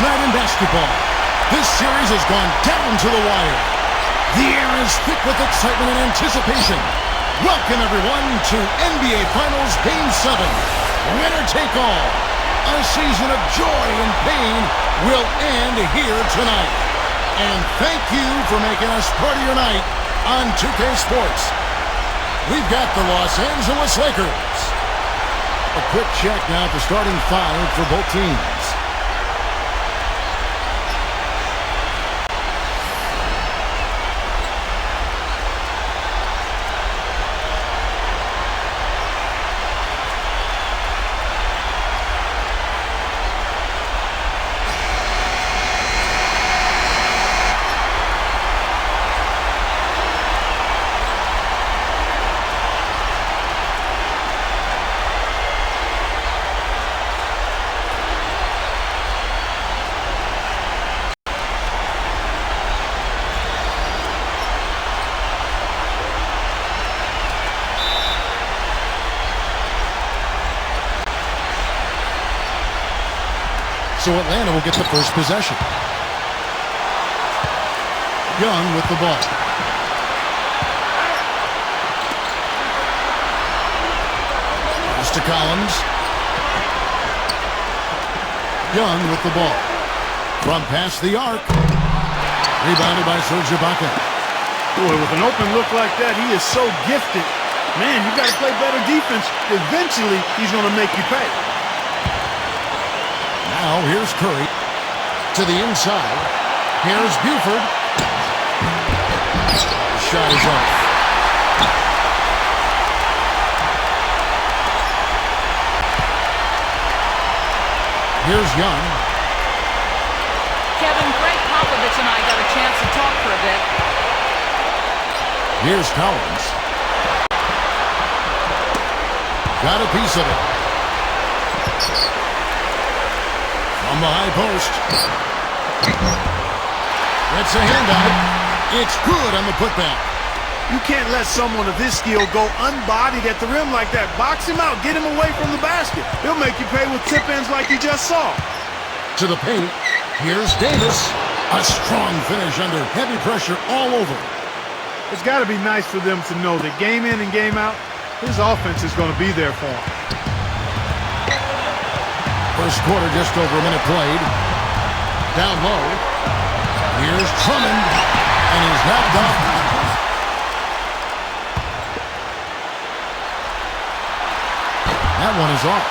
night in basketball. This series has gone down to the wire. The air is thick with excitement and anticipation. Welcome, everyone, to NBA Finals Game 7. Winner take all. A season of joy and pain will end here tonight. And thank you for making us part of your night on 2K Sports. We've got the Los Angeles Lakers. A quick check now at the starting five for both teams. So Atlanta will get the first possession. Young with the ball. Pass to Collins. Young with the ball. From past the arc. Rebounded by Serge Ibaka. Boy, with an open look like that, he is so gifted. Man, you got to play better defense. Eventually, he's going to make you pay. Now, here's Curry to the inside. Here's Buford. The shot is off. Here's Young. Kevin, Greg Popovich and I got a chance to talk for a bit. Here's Collins. Got a piece of it. On the high post. That's a handout. It's good on the putback. You can't let someone of his skill go unbodied at the rim like that. Box him out. Get him away from the basket. He'll make you pay with tip-ins like you just saw. To the paint. Here's Davis. A strong finish under heavy pressure all over. It's got to be nice for them to know that game in and game out, his offense is going to be there for him. First quarter, just over a minute played. Down low. Here's Drummond. And he's knocked off. That one is off.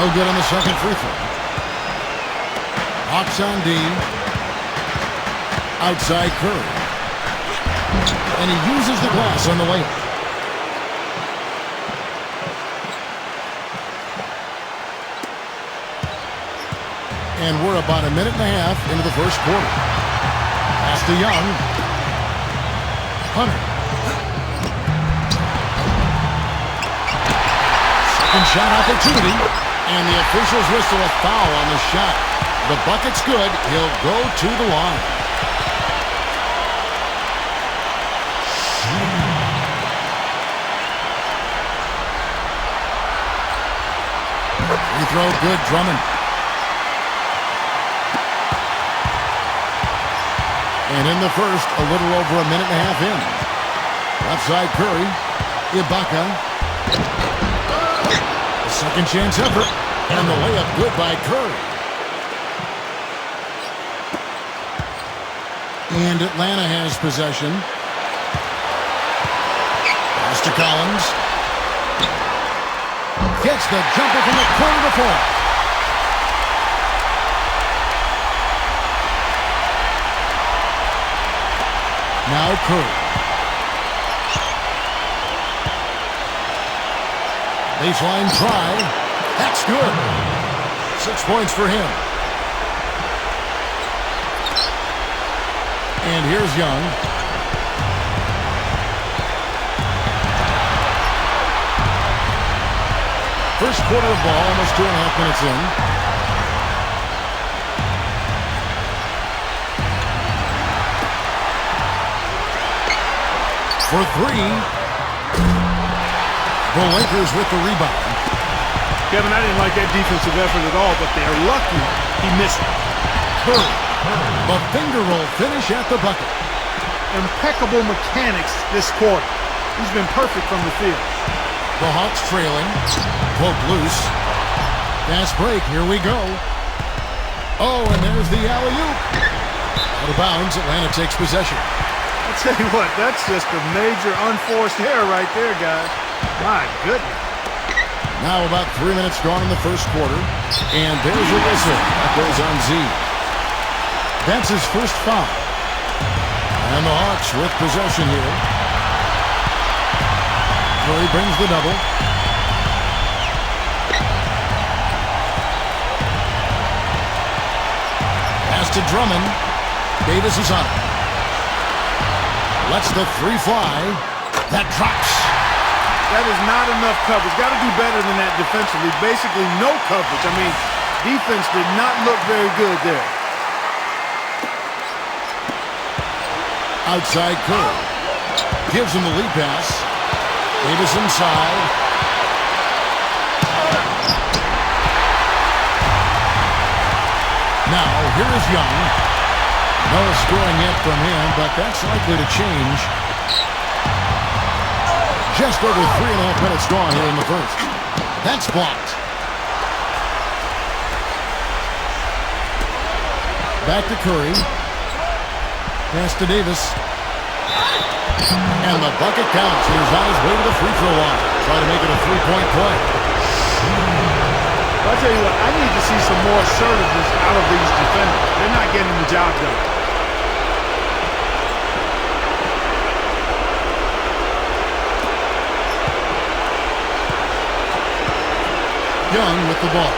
No good on the second free throw. Hawks on D. Outside Curry. And he uses the glass on the layup. And we're about a minute and a half into the first quarter. Pass to Young. Hunter. Second shot opportunity. And the officials whistle a foul on the shot. The bucket's good. He'll go to the line. Free throw good, Drummond. And in the first, a little over a minute and a half in. Left side Curry. Ibaka. A second chance effort. And the layup good by Curry. And Atlanta has possession. Pass to Collins. Gets the jumper from the corner to four. Now Curry. Baseline try. That's good. 6 points for him. And here's Young. First quarter of ball, almost 2.5 minutes in. For three. The Lakers with the rebound. Kevin, I didn't like that defensive effort at all, but they're lucky he missed it. Curry. The finger roll finish at the bucket. Impeccable mechanics this quarter. He's been perfect from the field. The Hawks trailing. Poke loose. Fast break. Here we go. Oh, and there's the alley-oop. Out of bounds. Atlanta takes possession. I'll tell you what, that's just a major unforced error right there, guys. My goodness. Now about 3 minutes gone in the first quarter. And there's a whistle. That goes on Z. That's his first foul. And the Hawks with possession here. Curry brings the double. Pass to Drummond. Davis is on it. Lets the three fly. That drops. That is not enough coverage. Got to do better than that defensively. Basically no coverage. I mean, defense did not look very good there. Outside Curry. Gives him the lead pass. Davis inside. Now, here is Young. No scoring yet from him, but that's likely to change. Just over 3.5 minutes gone here in the first. That's blocked. Back to Curry. Pass to Davis. And the bucket counts. He's on his way to the free throw line. Try to make it a three-point play. I'll tell you what, I need to see some more assertiveness out of these defenders. They're not getting the job done. Young with the ball.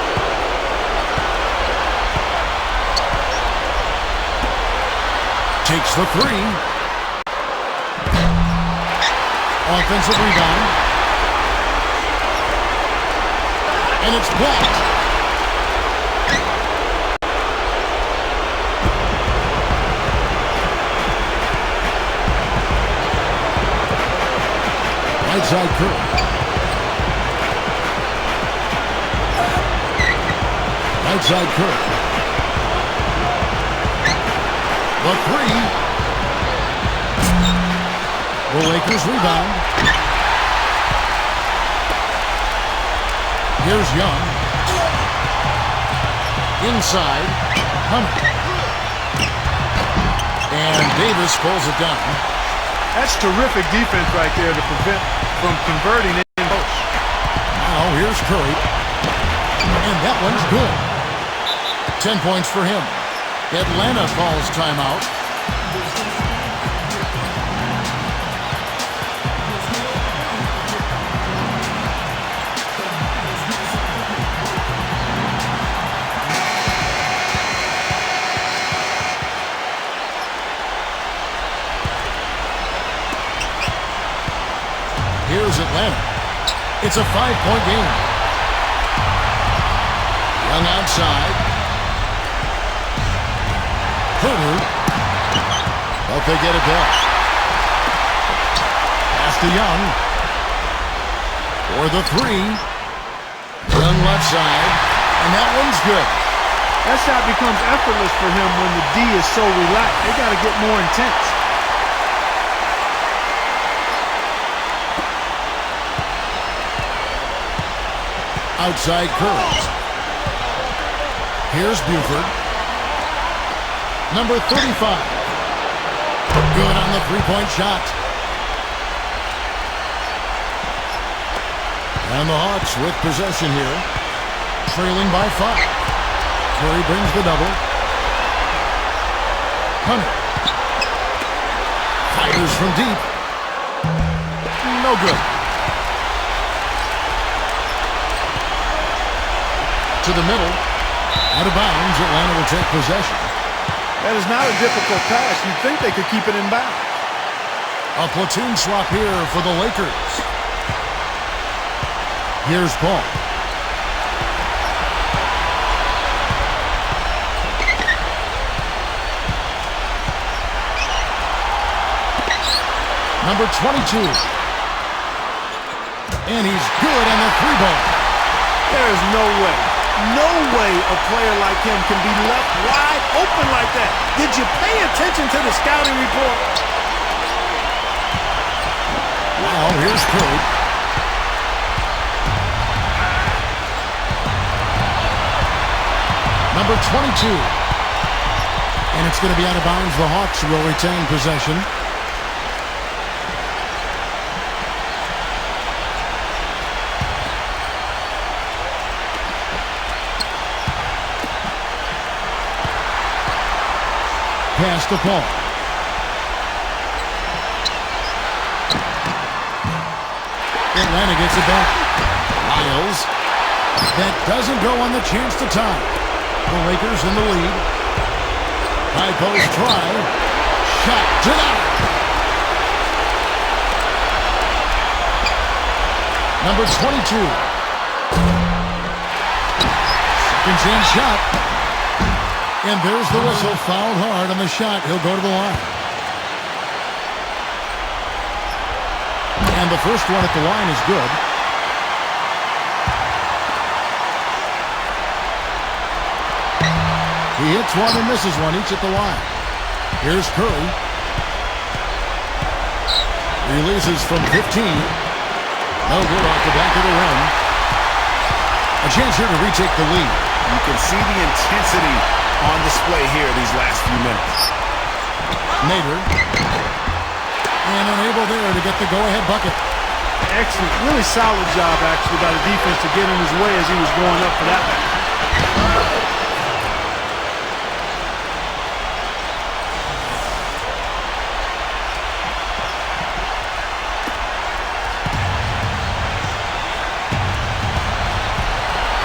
Takes the three. Offensive rebound. And it's blocked. Right side Curry. Right side Curry. The three. The Lakers rebound. Here's Young. Inside. Hunter. And Davis pulls it down. That's terrific defense right there to prevent from converting it in post. Now here's Curry. And that one's good. 10 points for him. Atlanta calls timeout. Here's Atlanta. It's a 5-point game. Young outside. Herter. Hope they get it back. Pass to Young. For the three. Young left side. And that one's good. That shot becomes effortless for him when the D is so relaxed. They got to get more intense. Outside Curry. Here's Buford. Number 35. Good on the three-point shot. And the Hawks with possession here. Trailing by 5. Curry brings the double. Hunter. Fires from deep. No good. To the middle. Out of bounds. Atlanta will take possession. That is not a difficult pass. You'd think they could keep it in bounds. A platoon swap here for the Lakers. Here's Paul. Number 22. And he's good on the three ball. There is no way a player like him can be left wide open like that. Did you pay attention to the scouting report? Now here's Curry. Number 22. And it's going to be out of bounds. The Hawks will retain possession. Pass to Paul. Atlanta gets it back. Miles. That doesn't go on the chance to tie. The Lakers in the lead. High post try. Shot denied. Number 22. Second chance shot. And there's the whistle. Fouled hard on the shot. He'll go to the line. And the first one at the line is good. He hits one and misses one, each at the line. Here's Curry. Releases from 15. No good off the back of the rim. A chance here to retake the lead. You can see the intensity on display here these last few minutes. Nader. And unable there to get the go-ahead bucket. Excellent. Really solid job, actually, by the defense to get in his way as he was going up for that one.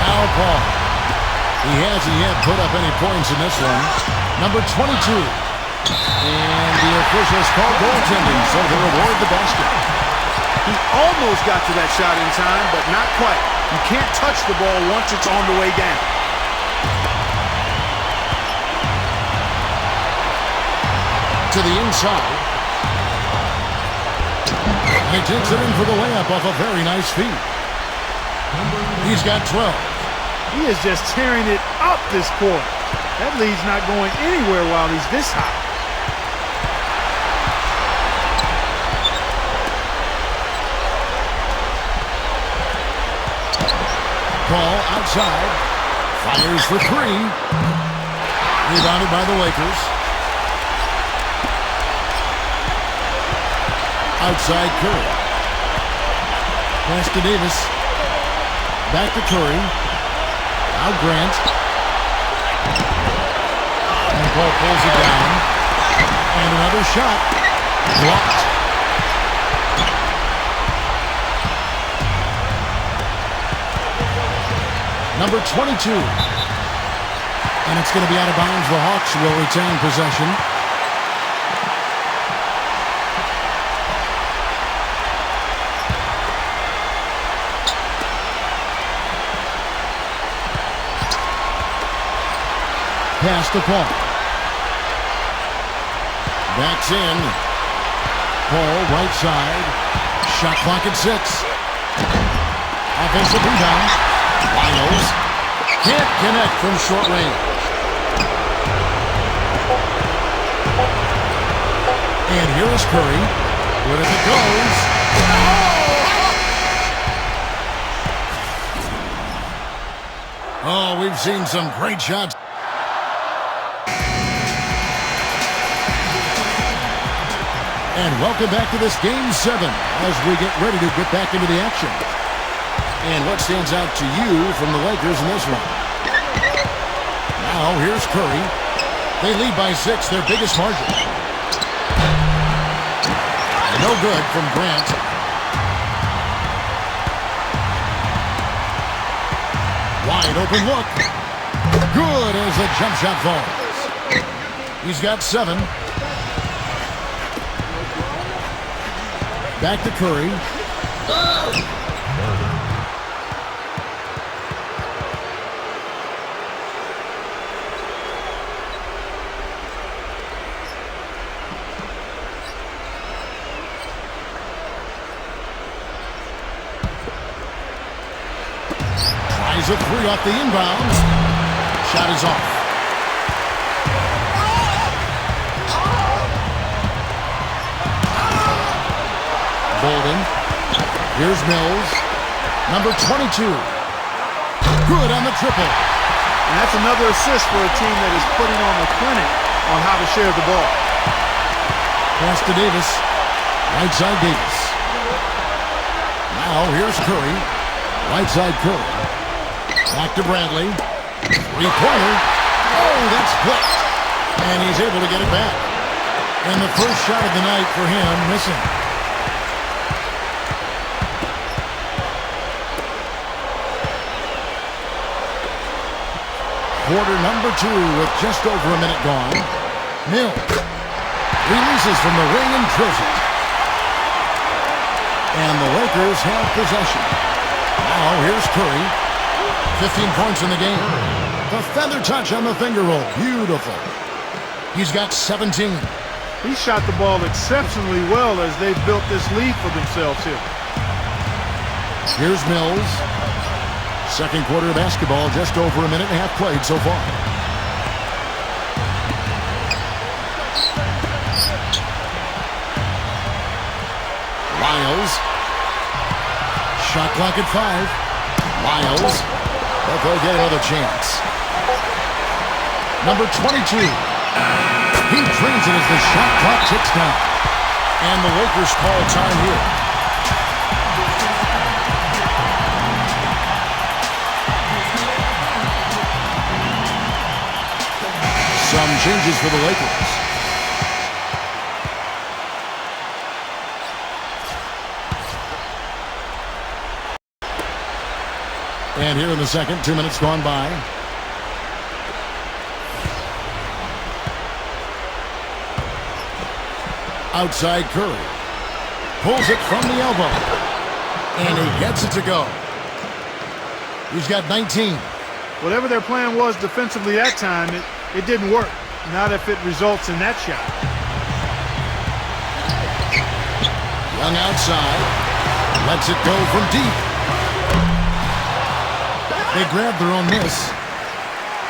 Now Paul. He hasn't yet put up any points in this one. Number 22. And the officials call goaltending, so they reward the basket. He almost got to that shot in time, but not quite. You can't touch the ball once it's on the way down. To the inside. He takes it in for the layup off a very nice feed. He's got 12. He is just tearing it up this quarter. That lead's not going anywhere while he's this high. Ball outside. Fires for three. Rebounded by the Lakers. Outside Curry. Pass to Davis. Back to Curry. Now Grant. And Paul pulls it down. And another shot. Blocked. Number 22. And it's going to be out of bounds. The Hawks will retain possession. Pass to Paul. Backs in. Paul, right side. Shot clock at 6. Offensive rebound. Miles. Can't connect from short range. And here is Curry. Good as it goes. Oh, we've seen some great shots. And welcome back to this Game 7 as we get ready to get back into the action. And what stands out to you from the Lakers in this one? Now, here's Curry. They lead by 6, their biggest margin. No good from Grant. Wide open look. Good as the jump shot falls. He's got 7. Back to Curry. a three off the inbound. Shot is off. Bolden. Here's Mills. Number 22. Good on the triple. And that's another assist for a team that is putting on a clinic on how to share the ball. Pass to Davis. Right side Davis. Now here's Curry. Right side Curry. Back to Bradley. Three-pointer. Oh, that's blocked. And he's able to get it back. And the first shot of the night for him missing. Quarter number 2 with just over a minute gone. Mills releases from the wing and drills it. And the Lakers have possession. Now here's Curry. 15 points in the game. The feather touch on the finger roll. Beautiful. He's got 17. He shot the ball exceptionally well as they've built this lead for themselves here. Here's Mills. Second quarter of basketball, just over a minute and a half played so far. Lyles. Shot clock at 5. Lyles. But they'll get another chance. Number 22. He drains it as the shot clock ticks down. And the Lakers call time here. Some changes for the Lakers. And here in the second, 2 minutes gone by. Outside Curry. Pulls it from the elbow. And he gets it to go. He's got 19. Whatever their plan was defensively that time, it didn't work. Not if it results in that shot. Young outside. Lets it go from deep. They grab their own miss.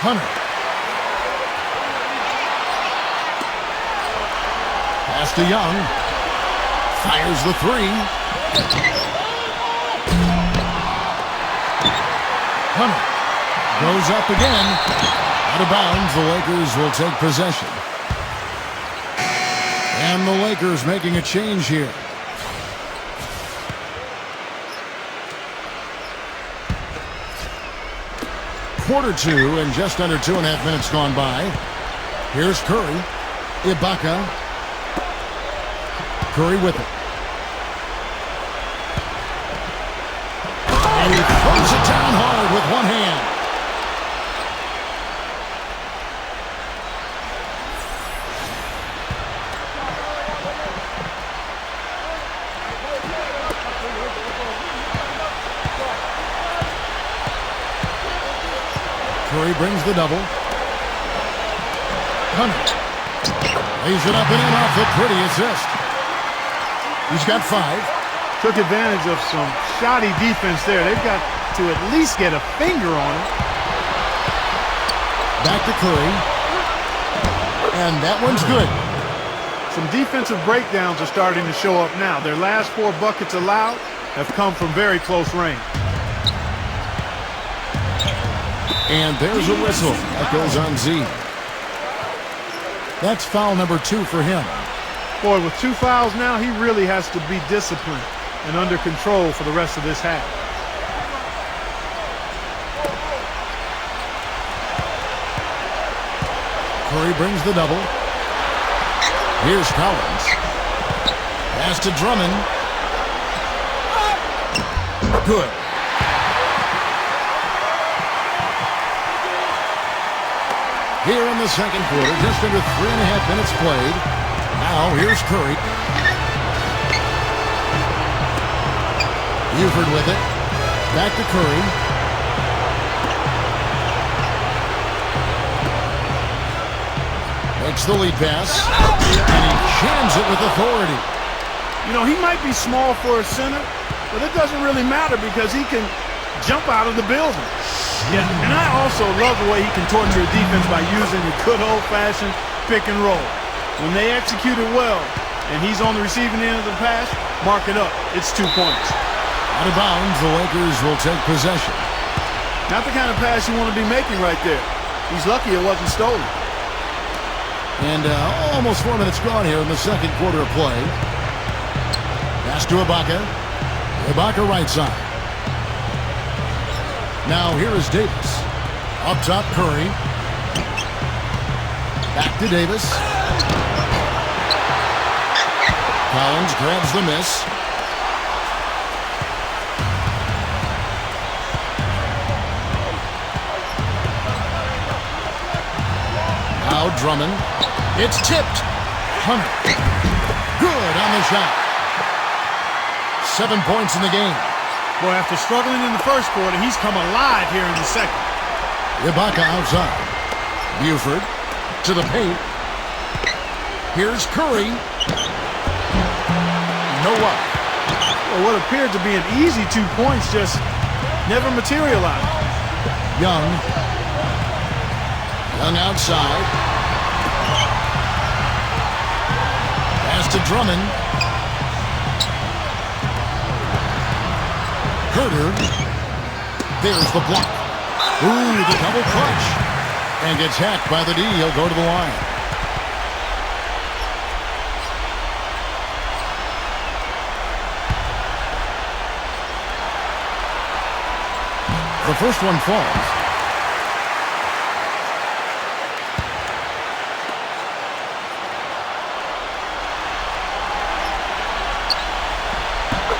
Hunter. Pass to Young. Fires the three. Hunter goes up again. Out of bounds, the Lakers will take possession. And the Lakers making a change here. Quarter 2 and just under 2.5 minutes gone by. Here's Curry. Ibaka. Curry with it. And he throws it down hard with one hand. Curry brings the double. Hunter lays it up and in off the pretty assist. He's got 5. Took advantage of some shoddy defense there. They've got to at least get a finger on it. Back to Curry. And that one's good. Some defensive breakdowns are starting to show up now. Their last 4 buckets allowed have come from very close range. And there's a whistle. That goes on Z. That's foul number 2 for him. Boy, with 2 fouls now, he really has to be disciplined and under control for the rest of this half. Curry brings the double. Here's Collins. Pass to Drummond. Good. Here in the second quarter, just under 3.5 minutes played. Now here's Curry. Buford with it. Back to Curry. Makes the lead pass. And he jams it with authority. You know, he might be small for a center, but it doesn't really matter because he can jump out of the building. Yeah, and I also love the way he can torture a defense by using the good old-fashioned pick and roll. When they execute it well, and he's on the receiving end of the pass, mark it up. It's 2 points. Out of bounds, the Lakers will take possession. Not the kind of pass you want to be making right there. He's lucky it wasn't stolen. And almost 4 minutes gone here in the second quarter of play. Pass to Ibaka. Ibaka right side. Now here is Davis. Up top, Curry. Back to Davis. Collins grabs the miss. Now Drummond. It's tipped. Hunter. Good on the shot. 7 points in the game. Boy, after struggling in the first quarter, he's come alive here in the second. Ibaka outside. Buford to the paint. Here's Curry. No up. Well, what appeared to be an easy 2 points just never materialized. Young. Young outside. Pass to Drummond. Herter. There's the block. Ooh, the double clutch. And gets hacked by the D. He'll go to the line. The first one falls.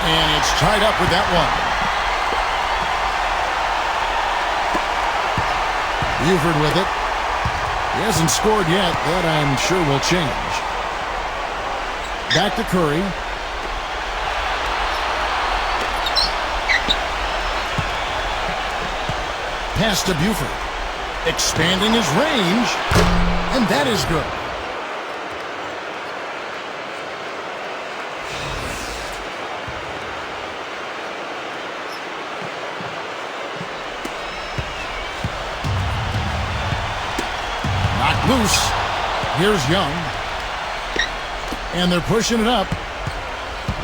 And it's tied up with that one. Buford with it. He hasn't scored yet. That I'm sure will change. Back to Curry. Pass to Buford. Expanding his range. And that is good. Loose. Here's Young. And they're pushing it up.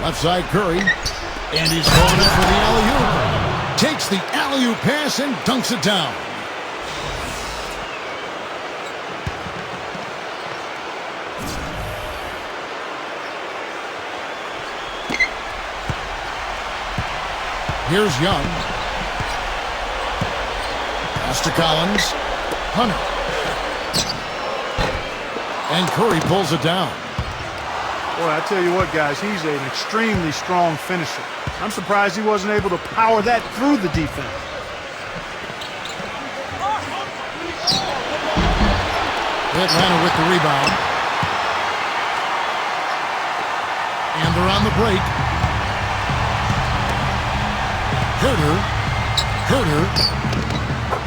Left side Curry. And he's going in for the alley-oop. Takes the alley-oop pass and dunks it down. Here's Young. Pass to Collins. Hunter. And Curry pulls it down. Boy, I tell you what, guys, he's an extremely strong finisher. I'm surprised he wasn't able to power that through the defense. Atlanta with the rebound. And they're on the break. Herter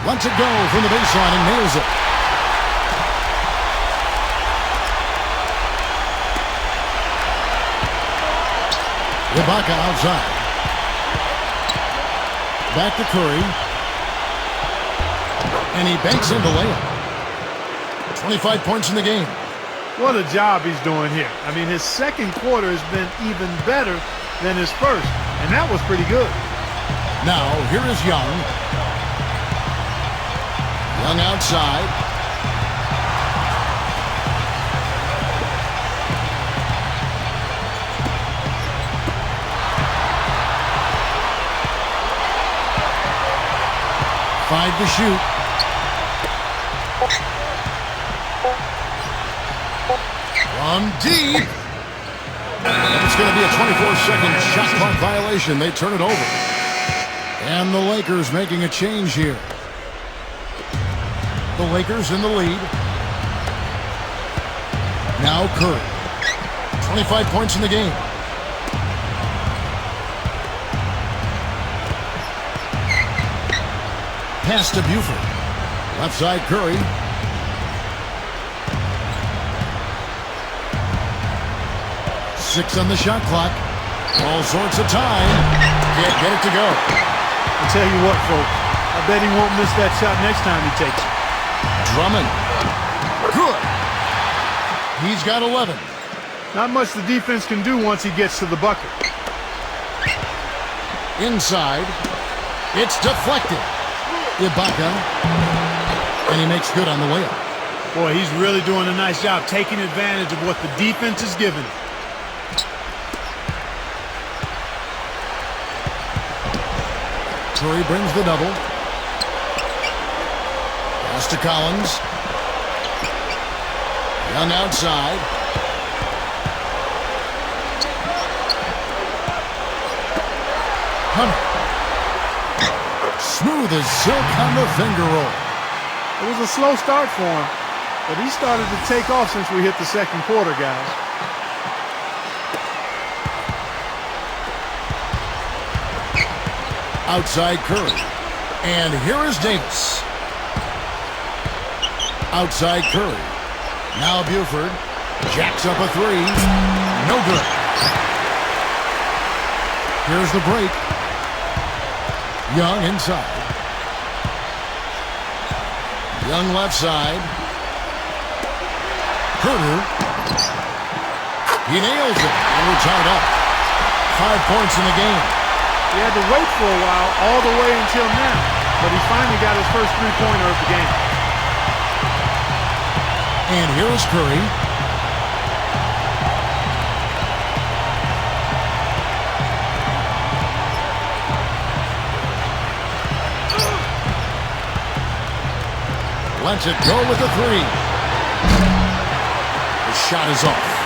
lets it go from the baseline and nails it. Ibaka outside. Back to Curry. And he banks in the layup. 25 points in the game. What a job he's doing here. I mean, his second quarter has been even better than his first, and that was pretty good. Now, here is Young. Young outside. Five to shoot. From deep. And it's going to be a 24-second shot clock violation. They turn it over. And the Lakers making a change here. The Lakers in the lead. Now Curry. 25 points in the game. Pass to Buford. Left side Curry. Six on the shot clock. All sorts of time. Can't get it to go. I'll tell you what, folks. I bet he won't miss that shot next time he takes it. Drummond. Good. He's got 11. Not much the defense can do once he gets to the bucket. Inside. It's deflected. Ibaka. And he makes good on the layup. Boy, he's really doing a nice job taking advantage of what the defense is giving him. Curry brings the double. Pass to Collins. Young outside. Hunter. Smooth as silk on the finger roll. It was a slow start for him, but he started to take off since we hit the second quarter, guys. Outside Curry. And here is Davis. Outside Curry. Now Buford. Jacks up a three. No good. Here's the break. Young inside. Young left side. Herter. He nails it. And we're tied up. 5 points in the game. He had to wait for a while, all the way until now, but he finally got his first three-pointer of the game. And here is Curry. Lets it go with the three. The shot is off.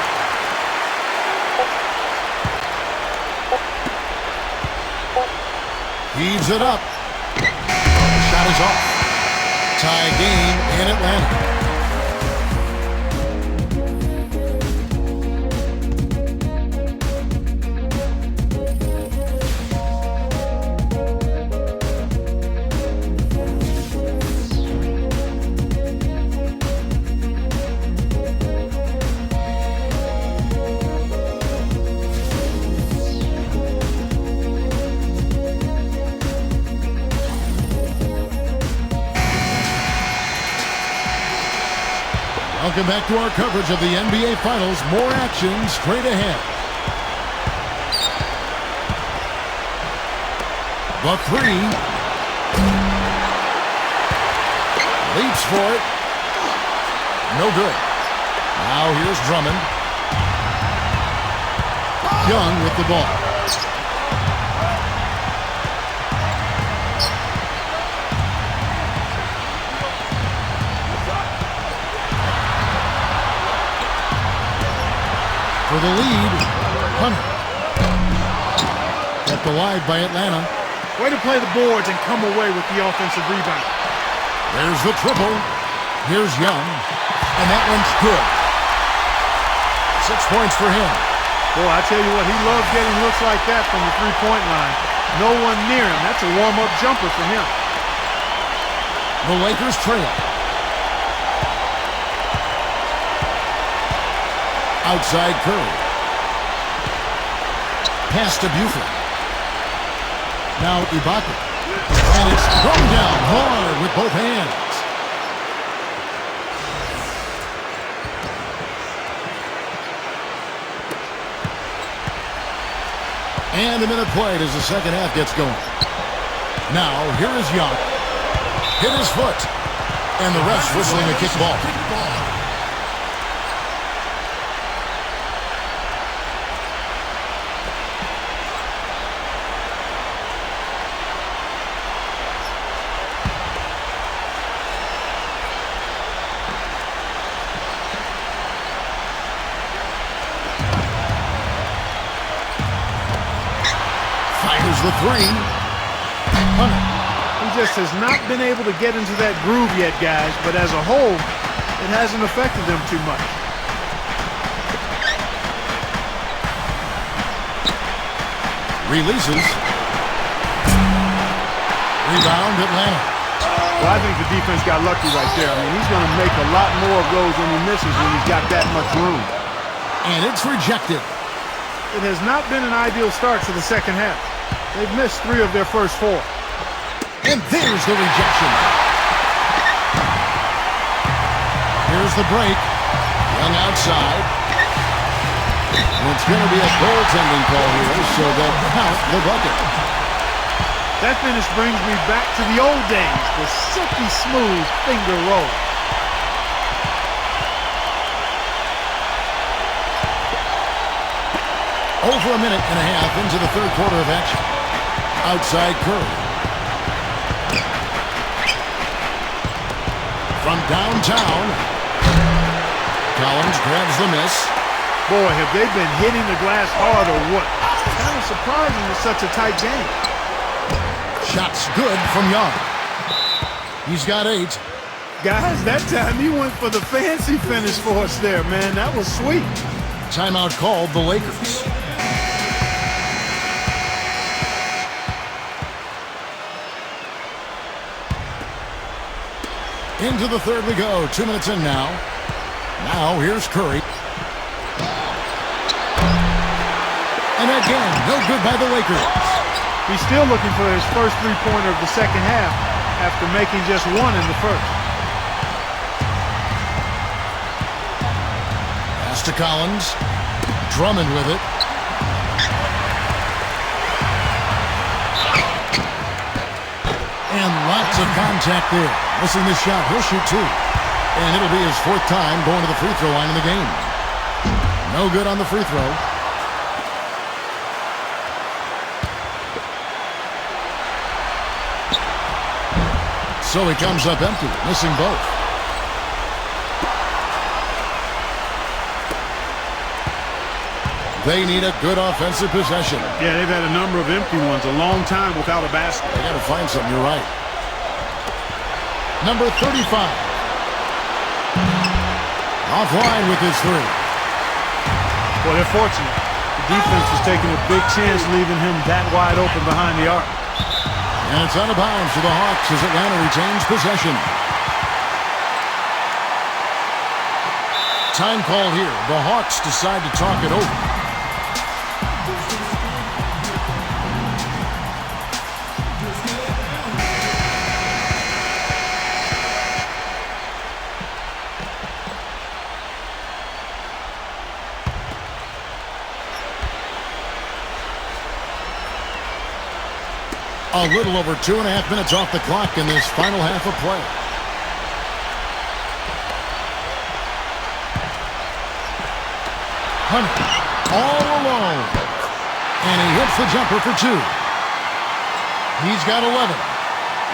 Heaves it up. The shot is off. Tie game in Atlanta. Welcome back to our coverage of the NBA Finals. More action straight ahead. The three. Leaps for it. No good. Now here's Drummond. Young with the ball. For the lead, Hunter. Kept alive by Atlanta. Way to play the boards and come away with the offensive rebound. There's the triple. Here's Young. And that one's good. 6 points for him. Boy, I tell you what, he loves getting looks like that from the three-point line. No one near him. That's a warm-up jumper for him. The Lakers trail. Outside Curry. Pass to Buford. Now Ibaka. And it's thrown down hard with both hands. And a minute played as the second half gets going. Now, here is Young. Hit his foot. And the ref's whistling a kickball. Fires the three. Hunter. He just has not been able to get into that groove yet, guys, but as a whole, it hasn't affected them too much. Releases. Rebound, Atlanta. Well, I think the defense got lucky right there. I mean, he's going to make a lot more of those when he misses when he's got that much room. And it's rejected. It has not been an ideal start to the second half. They've missed 3 of their first 4. And there's the rejection. Here's the break. Young outside. And it's going to be a goaltending call here, so they'll count the bucket. That finish brings me back to the old days, the silky smooth finger roll. Over a minute and a half into the third quarter of action. Outside Curry. From downtown, Collins grabs the miss. Boy, have they been hitting the glass hard or what? Kind of surprising with such a tight game. Shot's good from Young. He's got 8. Guys, that time he went for the fancy finish for us there, man. That was sweet. Timeout called the Lakers. Into the third we go. 2 minutes in now. Now here's Curry. And again, no good by the Lakers. He's still looking for his first three-pointer of the second half after making just one in the first. Pass to Collins. Drummond with it. And lots of contact there. Missing this shot, he'll shoot 2. And it'll be his 4th time going to the free throw line in the game. No good on the free throw. So he comes up empty, missing both. They need a good offensive possession. Yeah, they've had a number of empty ones, a long time without a basket. They got to find something, you're right. Number 35. Offline with his 3. Well, they're fortunate. The defense is taking a big chance leaving him that wide open behind the arc. And it's out of bounds for the Hawks as Atlanta retains possession. Time call here. The Hawks decide to talk it over. A little over 2.5 minutes off the clock in this final half of play. Hunter all alone. And he hits the jumper for 2. He's got 11.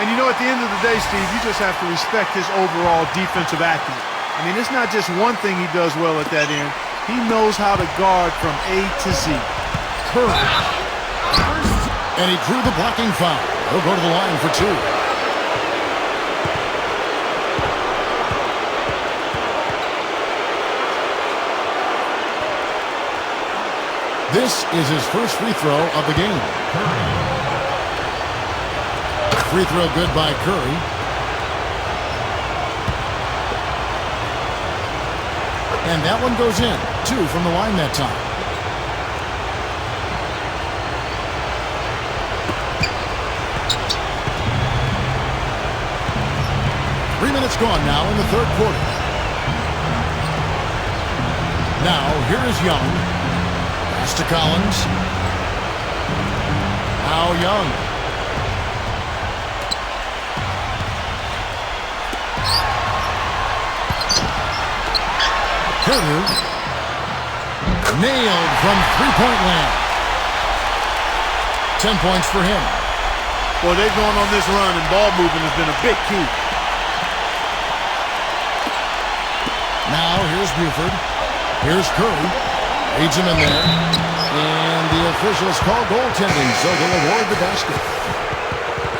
And you know, at the end of the day, Steve, you just have to respect his overall defensive acumen. I mean, it's not just one thing he does well at that end. He knows how to guard from A to Z. Curry. And he drew the blocking foul. He'll go to the line for 2. This is his first free throw of the game. Free throw good by Curry. And that one goes in. 2 from the line that time. Gone now in the third quarter. Now, here is Young. Pass to Collins. Now Young. Carter. Nailed from three-point land. 10 points for him. Well, they've gone on this run, and ball movement has been a big key. Now, here's Buford. Here's Curry. Leads him in there. And the officials call goaltending, so they'll award the basket.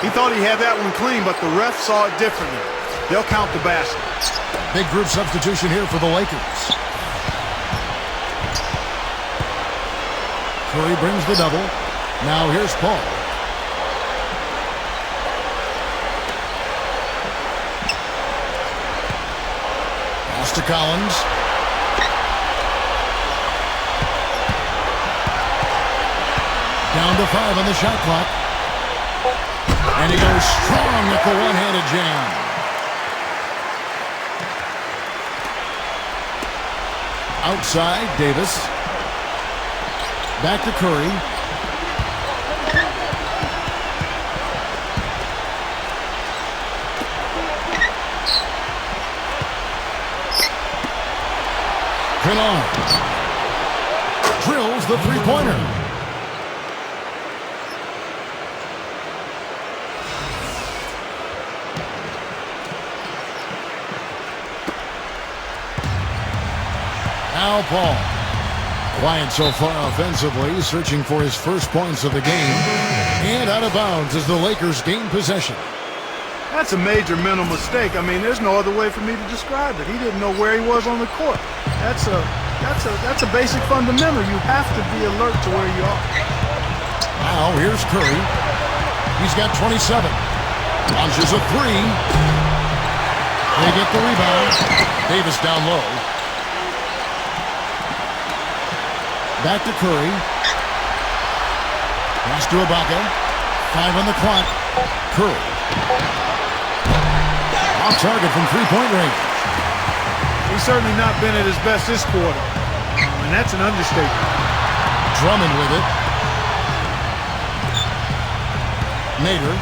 He thought he had that one clean, but the ref saw it differently. They'll count the basket. Big group substitution here for the Lakers. Curry brings the double. Now here's Paul. To Collins. Down to 5 on the shot clock. And he goes strong at the one-handed jam. Outside, Davis. Back to Curry. Kennard drills the three-pointer. Now Paul. Quiet so far offensively, searching for his first points of the game. And out of bounds as the Lakers gain possession. That's a major mental mistake. I mean, there's no other way for me to describe it. He didn't know where he was on the court. That's a basic fundamental. You have to be alert to where you are. Now here's Curry. He's got 27. Launches a three. They get the rebound. Davis down low. Back to Curry. Pass to Ibaka. 5 on the clock. Curry. Off target from three-point range. He's certainly not been at his best this quarter. And that's an understatement. Drummond with it. Nader.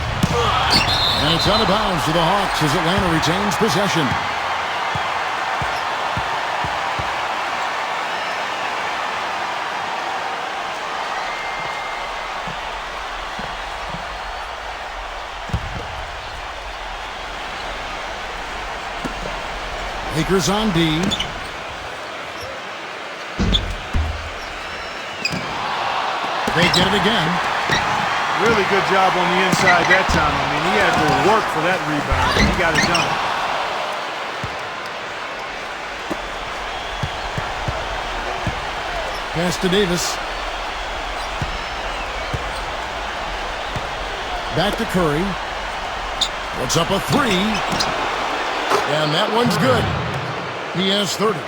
And it's out of bounds to the Hawks as Atlanta retains possession. Lakers on D. They get it again. Really good job on the inside that time. I mean, he had to work for that rebound, and he got it done. Pass to Davis. Back to Curry. Puts up a three. And that one's good. He has 30.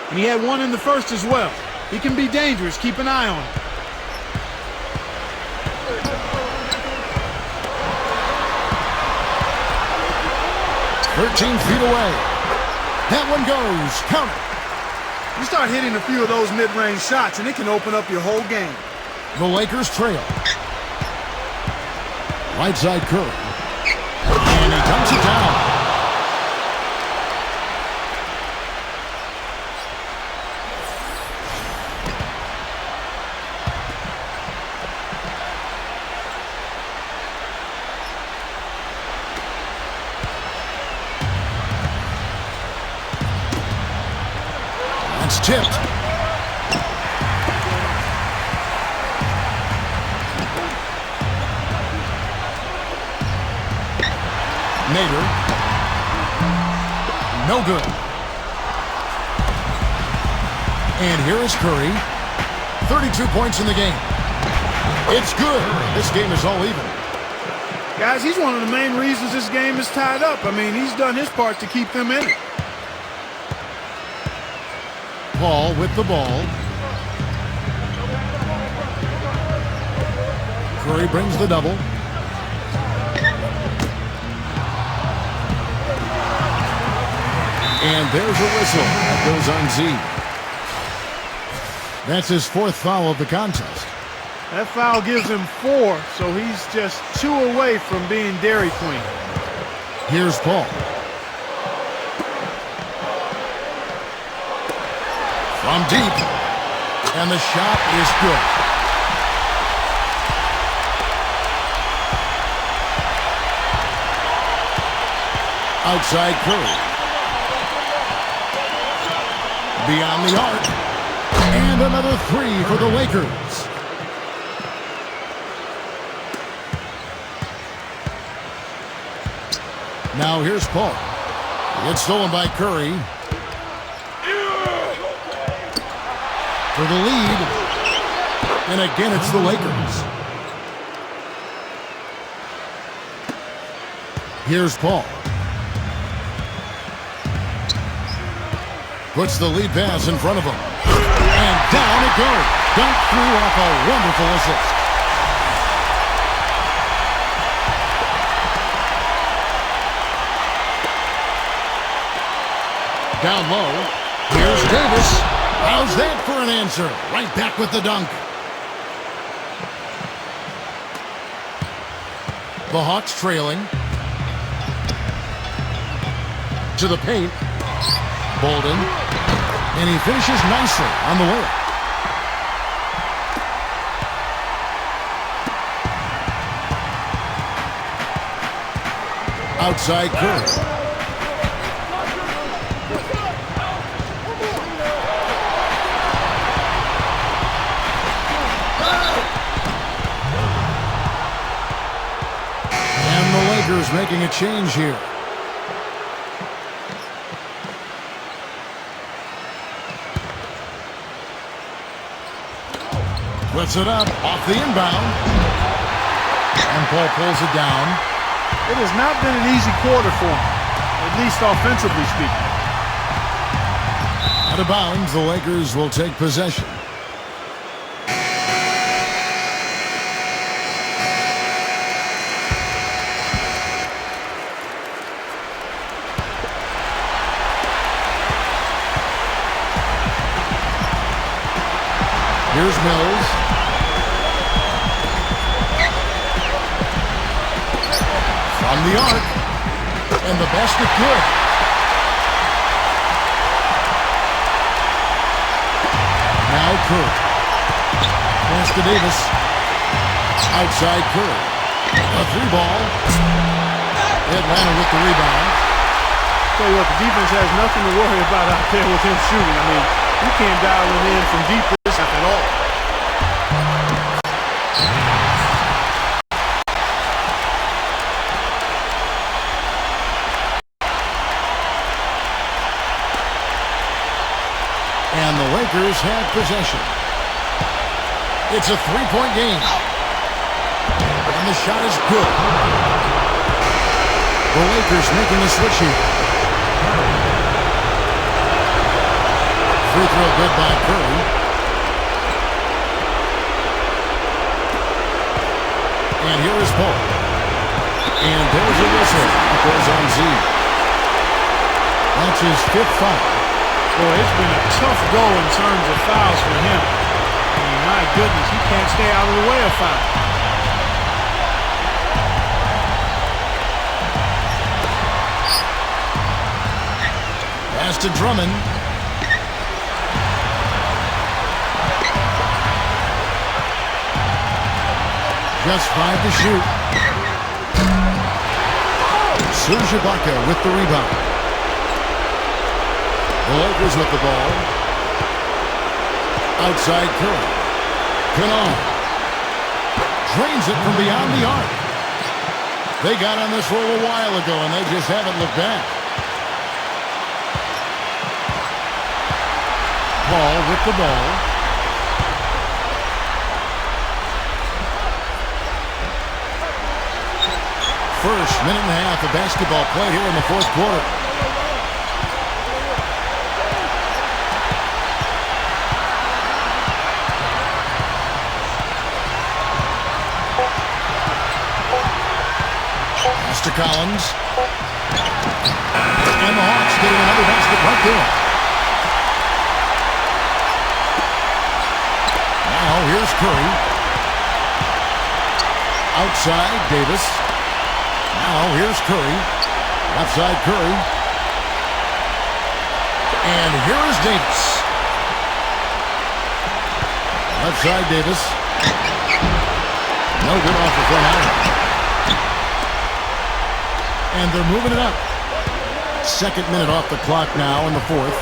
And he had one in the first as well. He can be dangerous. Keep an eye on him. 13 feet away. That one goes. Count it. You start hitting a few of those mid-range shots, and it can open up your whole game. The Lakers trail. Right side Curry. And he dumps it down. Tipped. Nader. No good. And here is Curry. 32 points in the game. It's good. This game is all even. Guys, he's one of the main reasons this game is tied up. I mean, he's done his part to keep them in it. Paul with the ball. Curry brings the double. And there's a whistle that goes on Z. That's his fourth foul of the contest. That foul gives him 4, so he's just 2 away from being Dairy Queen. Here's Paul. From deep, and the shot is good. Outside Curry. Beyond the arc, and another 3 for the Lakers. Now here's Paul. It's stolen by Curry. For the lead, and again it's the Lakers. Here's Paul. Puts the lead pass in front of him. And down it goes. Dunk through off a wonderful assist. down low. Here's Davis. How's that for an answer? Right back with the dunk. The Hawks trailing. To the paint. Bolden. And he finishes nicely on the layup. Outside Curry. And the Lakers making a change here. Puts it up off the inbound. And Paul pulls it down. It has not been an easy quarter for him, at least offensively speaking. Out of bounds, the Lakers will take possession. Here's Mills. From the arc. And the basket good. Now Curry. Pass to Davis. Outside Curry. A three ball. Atlanta with the rebound. Tell you what, the defense has nothing to worry about out there with him shooting. I mean, you can't dial him in from deep distance at all. And the Lakers have possession. It's a three-point game. And the shot is good. The Lakers making a switch here. Free throw good by Curry. And here is Paul. And there's a whistle. It goes on Z. That's his fifth foul. Boy, it's been a tough go in terms of fouls for him. I mean, my goodness, he can't stay out of the way of foul. Pass to Drummond. Just 5 to shoot. Serge Ibaka with the rebound. The Lakers with the ball. Outside Curry. Cannon. Drains it from beyond the arc. They got on this roll a while ago, and they just haven't looked back. Paul with the ball. First minute and a half of basketball play here in the fourth quarter. To Collins. And the Hawks getting another basket right there. Now here's Curry. Outside Davis. Now here's Curry. Outside Curry. And here is Davis. Outside Davis. No good off the front end. And they're moving it up. Second minute off the clock now in the fourth.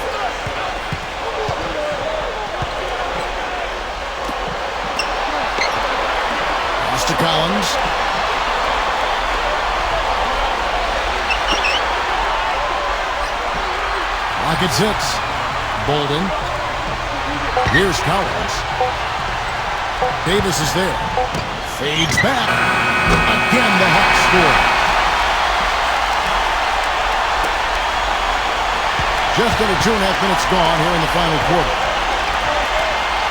Pass to Collins. Clock at 6. Bolden. Here's Collins. Davis is there. Fades back. Again, the Hawks score. Just under 2.5 minutes gone here in the final quarter.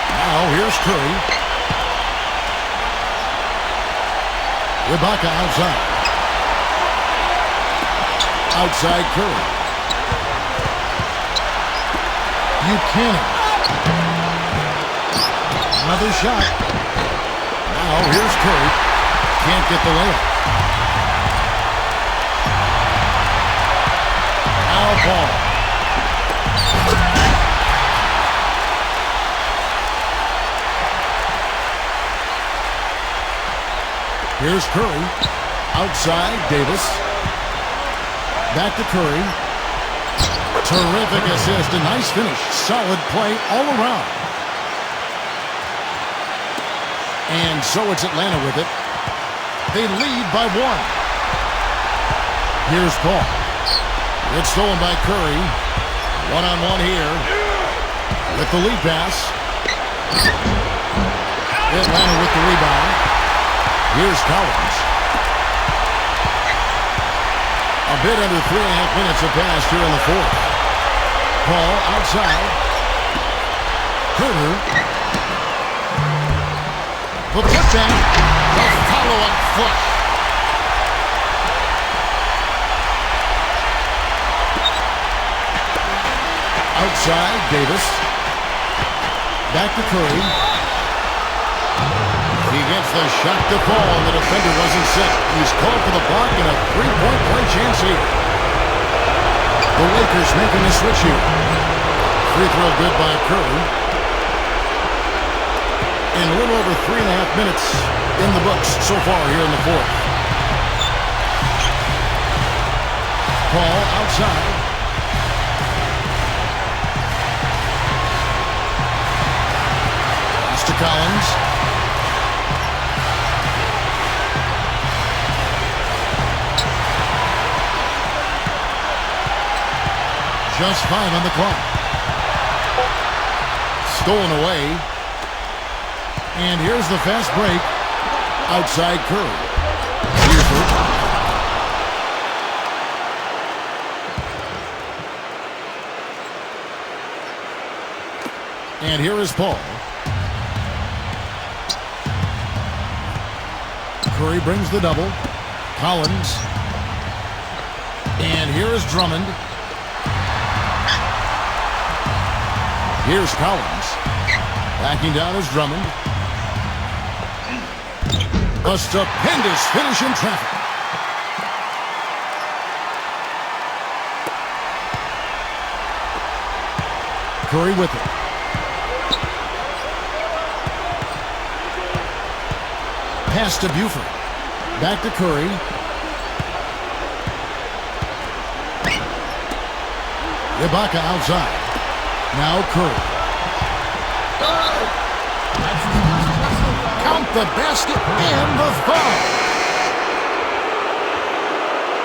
Now here's Curry. Ibaka outside. Outside Curry. Buchanan. Another shot. Now here's Curry. Can't get the layup. Now Paul. Here's Curry. Outside, Davis. Back to Curry. Terrific assist. A nice finish. Solid play all around. And so it's Atlanta with it. They lead by 1. Here's Paul. It's stolen by Curry. One-on-one here. With the lead pass. Atlanta with the rebound. Here's Collins. A bit under 3.5 minutes have passed here in the fourth. Paul outside. Carter. The putback. The follow-up flush. Outside, Davis. Back to Curry. He gets the shot to fall, and the defender wasn't set. He's called for the block and a three-point play chance here. The Lakers making a switch here. Free throw good by Curry. And a little over 3.5 minutes in the books so far here in the fourth. Paul outside. Pass to Collins. Just 5 on the clock. Stolen away. And here's the fast break. Outside Curry. Buford. And here is Paul. Curry brings the double. Collins. And here is Drummond. Here's Collins. Backing down is Drummond. A stupendous finish in traffic. Curry with it. Pass to Buford. Back to Curry. Ibaka outside. Now Curry. Count the basket and the foul.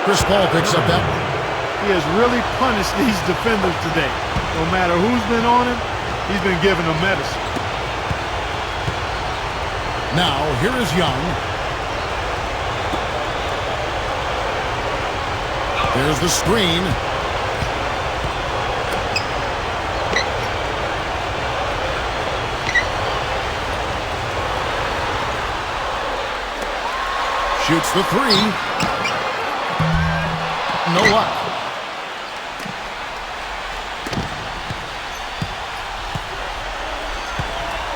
Chris Paul picks up that one. He has really punished these defenders today. No matter who's been on him, he's been giving them medicine. Now, here is Young. There's the screen. Shoots the three. No luck.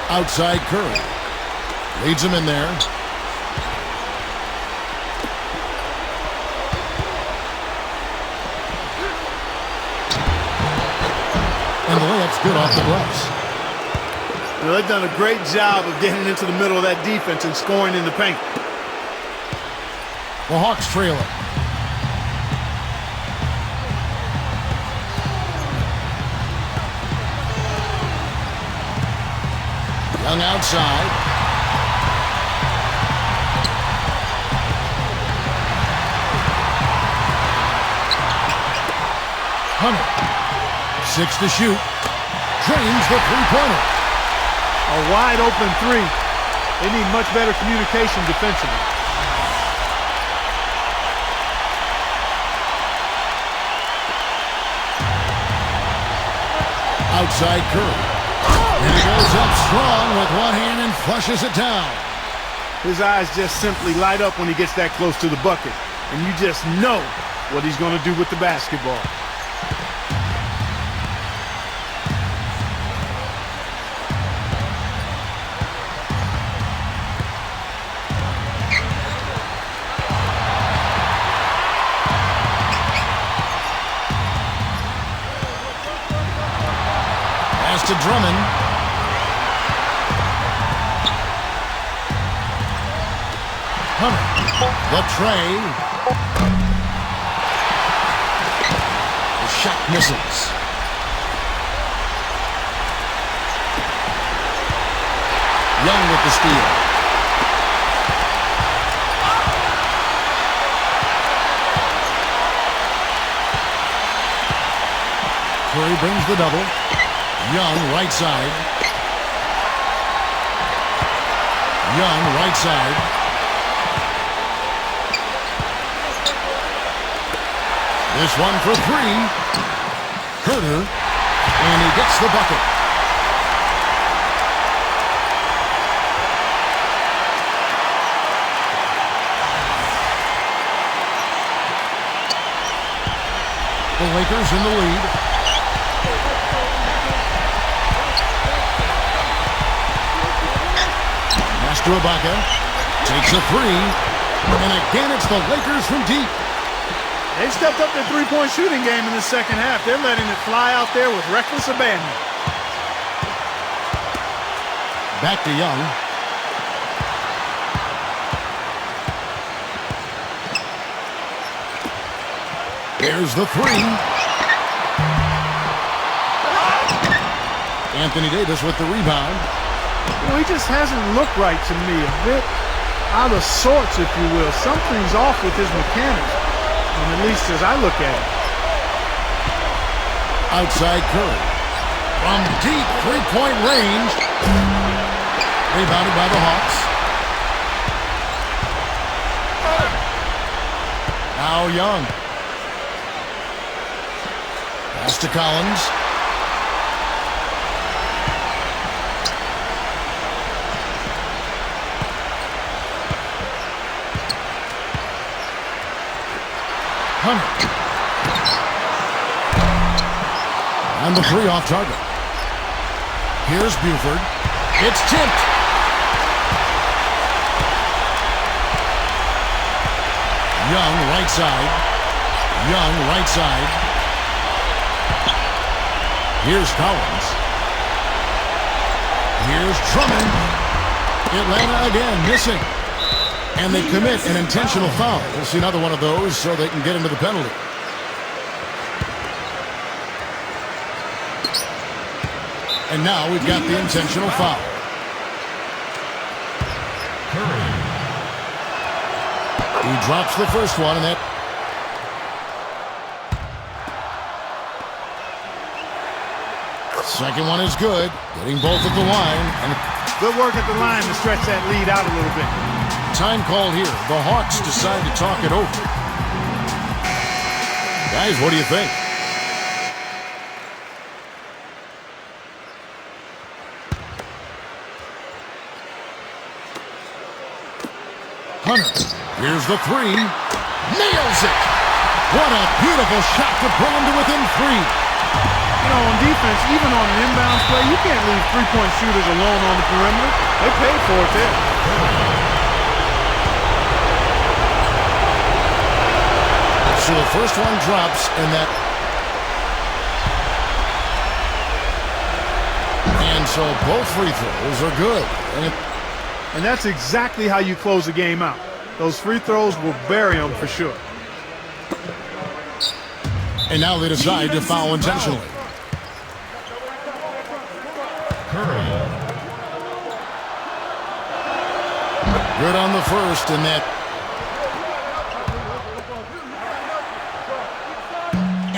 Outside Curry. Leads him in there. And the layup's good off the glass. Well, they've done a great job of getting into the middle of that defense and scoring in the paint. The Hawks trail it. Young outside. Hunter. 6 to shoot. Drains the three-pointer. A wide open three. They need much better communication defensively. Outside Curry. And he goes up strong with one hand and flushes it down. His eyes just simply light up when he gets that close to the bucket. And you just know what he's going to do with the basketball. Drummond. Hunter. The tray. The shot misses. Young with the steal. Curry brings the double. Young, right side. Young, right side. This one for three. Herter. And he gets the bucket. The Lakers in the lead. Ibaka takes a three, and again it's the Lakers from deep. They've stepped up their three-point shooting game in the second half. They're letting it fly out there with reckless abandon. Back to Young. There's the three. Anthony Davis with the rebound. You know, he just hasn't looked right to me. A bit out of sorts, if you will. Something's off with his mechanics, at least as I look at it. Outside Curry. From deep three-point range. Rebounded by the Hawks. Now Young. Pass to Collins. Hunter. And the three off target. Here's Buford. It's tipped. Young, right side. Young, right side. Here's Collins. Here's Drummond. Atlanta again missing. And they commit an intentional foul. We'll see another one of those so they can get into the penalty. And now we've got the intentional foul. He drops the first one, and that... Second one is good. Getting both at the line. And good work at the line to stretch that lead out a little bit. Time call here. The Hawks decide to talk it over. Guys, what do you think? Hunter. Here's the three. Nails it! What a beautiful shot to bring him to within three. You know, on defense, even on an inbounds play, you can't leave three-point shooters alone on the perimeter. They paid for it there. So the first one drops, and that... And so both free throws are good. And that's exactly how you close the game out. Those free throws will bury them for sure. And now they decide to foul intentionally. Good on the first, and that...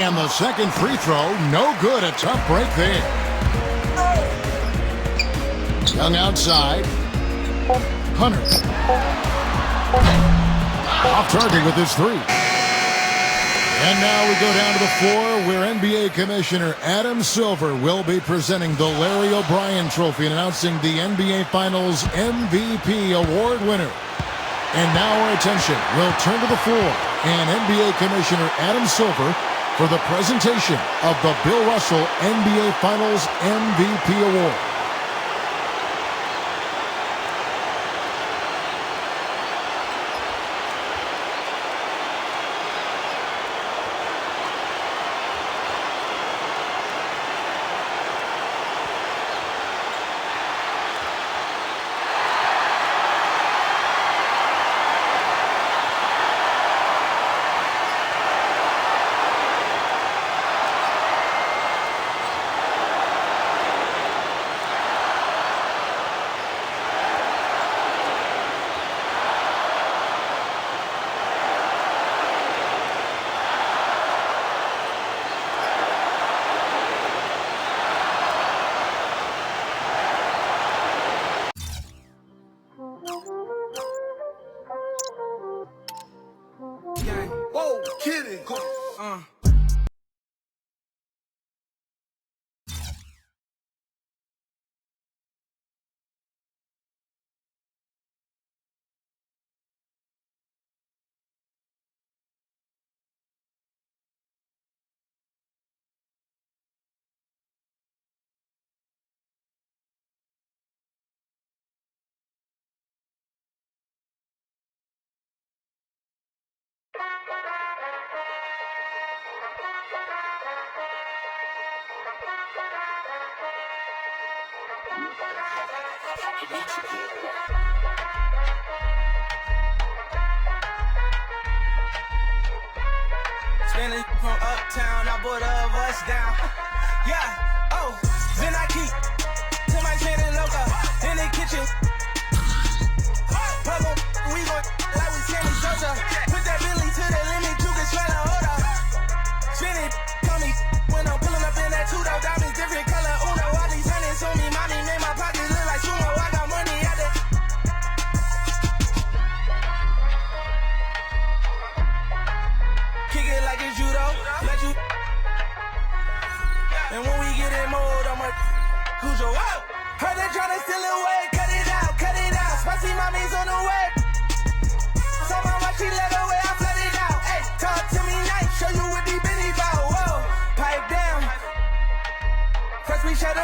And the second free throw, no good. A tough break there. Young outside. Hunter. Off target with his three. And now we go down to the floor where NBA Commissioner Adam Silver will be presenting the Larry O'Brien Trophy and announcing the NBA Finals MVP award winner. And now our attention will turn to the floor and NBA Commissioner Adam Silver for the presentation of the Bill Russell NBA Finals MVP Award. Spinning from uptown, I put a bus down. Yeah, oh, then I keep to my chin and loca in the kitchen. Puzzle, we gon' like we Sammy Sosa. Put that Billy to the limit, you can smell the odor. Spin it, call me when I'm pulling up in that two-door diamonds, different color Uno. All these hundreds on me, mommy made my pockets look like sumo. I got money out there. Kick it like it's judo, let you. And when we get in mode, I'm like, who's your wow? Heard they tryna steal it away, cut it out, cut it out. Spicy mommy's on the way.